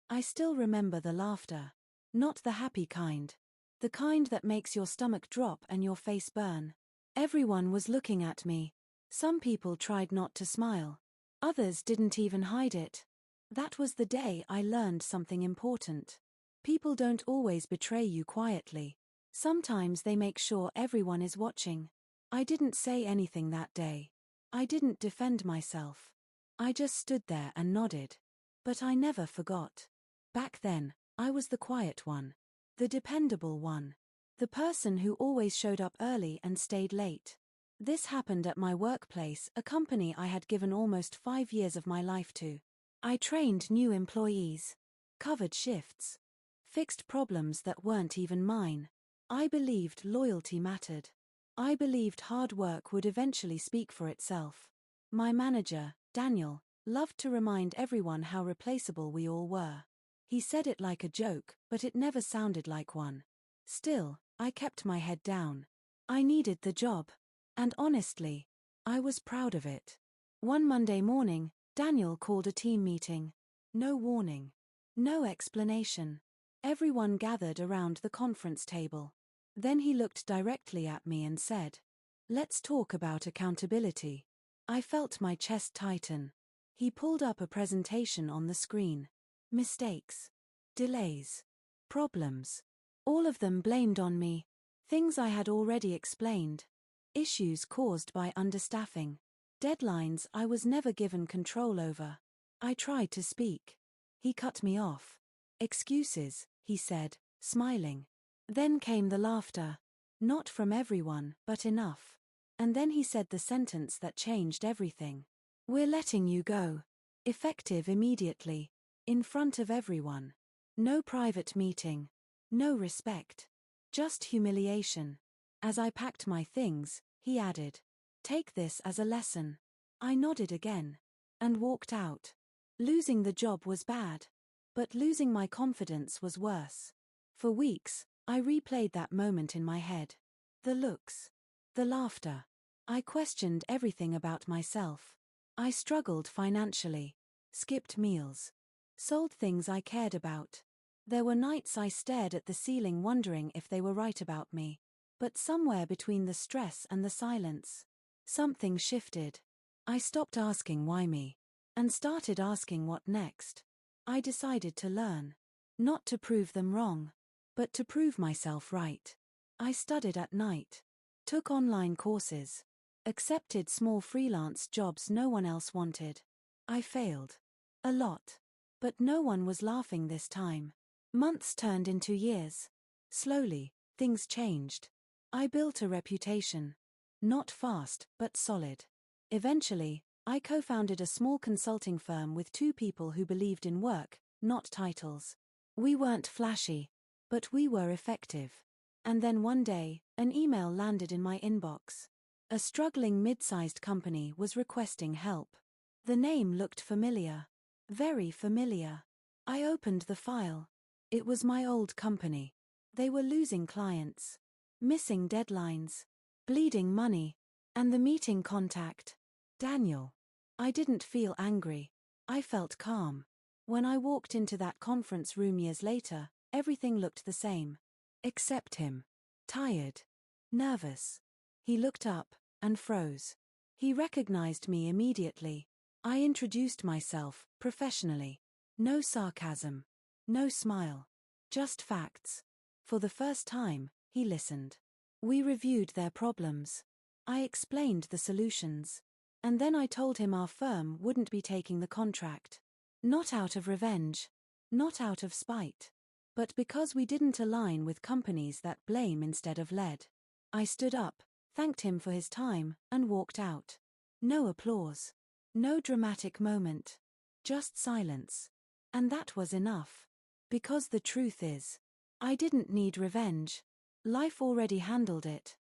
I still remember the laughter. Not the happy kind. The kind that makes your stomach drop and your face burn. Everyone was looking at me. Some people tried not to smile. Others didn't even hide it. That was the day I learned something important. People don't always betray you quietly. Sometimes they make sure everyone is watching. I didn't say anything that day. I didn't defend myself. I just stood there and nodded. But I never forgot. Back then, I was the quiet one. The dependable one. The person who always showed up early and stayed late. This happened at my workplace, a company I had given almost 5 years of my life to. I trained new employees. Covered shifts. Fixed problems that weren't even mine. I believed loyalty mattered. I believed hard work would eventually speak for itself. My manager, Daniel, loved to remind everyone how replaceable we all were. He said it like a joke, but it never sounded like one. Still, I kept my head down. I needed the job. And honestly, I was proud of it. One Monday morning, Daniel called a team meeting. No warning. No explanation. Everyone gathered around the conference table. Then he looked directly at me and said, "Let's talk about accountability." I felt my chest tighten. He pulled up a presentation on the screen. Mistakes. Delays. Problems. All of them blamed on me. Things I had already explained. Issues caused by understaffing. Deadlines I was never given control over. I tried to speak. He cut me off. "Excuses," he said, smiling. Then came the laughter. Not from everyone, but enough. And then he said the sentence that changed everything. "We're letting you go. Effective immediately. In front of everyone. No private meeting. No respect. Just humiliation." As I packed my things, he added, "Take this as a lesson." I nodded again. And walked out. Losing the job was bad. But losing my confidence was worse. For weeks, I replayed that moment in my head. The looks. The laughter. I questioned everything about myself. I struggled financially. Skipped meals. Sold things I cared about. There were nights I stared at the ceiling wondering if they were right about me. But somewhere between the stress and the silence, something shifted. I stopped asking why me. And started asking what next. I decided to learn. Not to prove them wrong. But to prove myself right. I studied at night. Took online courses. Accepted small freelance jobs no one else wanted. I failed. A lot. But no one was laughing this time. Months turned into years. Slowly, things changed. I built a reputation. Not fast, but solid. Eventually, I co-founded a small consulting firm with 2 people who believed in work, not titles. We weren't flashy, but we were effective. And then one day, an email landed in my inbox. A struggling mid-sized company was requesting help. The name looked familiar. Very familiar. I opened the file. It was my old company. They were losing clients. Missing deadlines. Bleeding money. And the meeting contact. Daniel. I didn't feel angry. I felt calm. When I walked into that conference room years later, everything looked the same. Except him. Tired. Nervous. He looked up, and froze. He recognized me immediately. I introduced myself, professionally. No sarcasm. No smile. Just facts. For the first time, he listened. We reviewed their problems. I explained the solutions. And then I told him our firm wouldn't be taking the contract. Not out of revenge. Not out of spite. But because we didn't align with companies that blame instead of lead. I stood up, thanked him for his time, and walked out. No applause. No dramatic moment. Just silence. And that was enough. Because the truth is, I didn't need revenge. Life already handled it.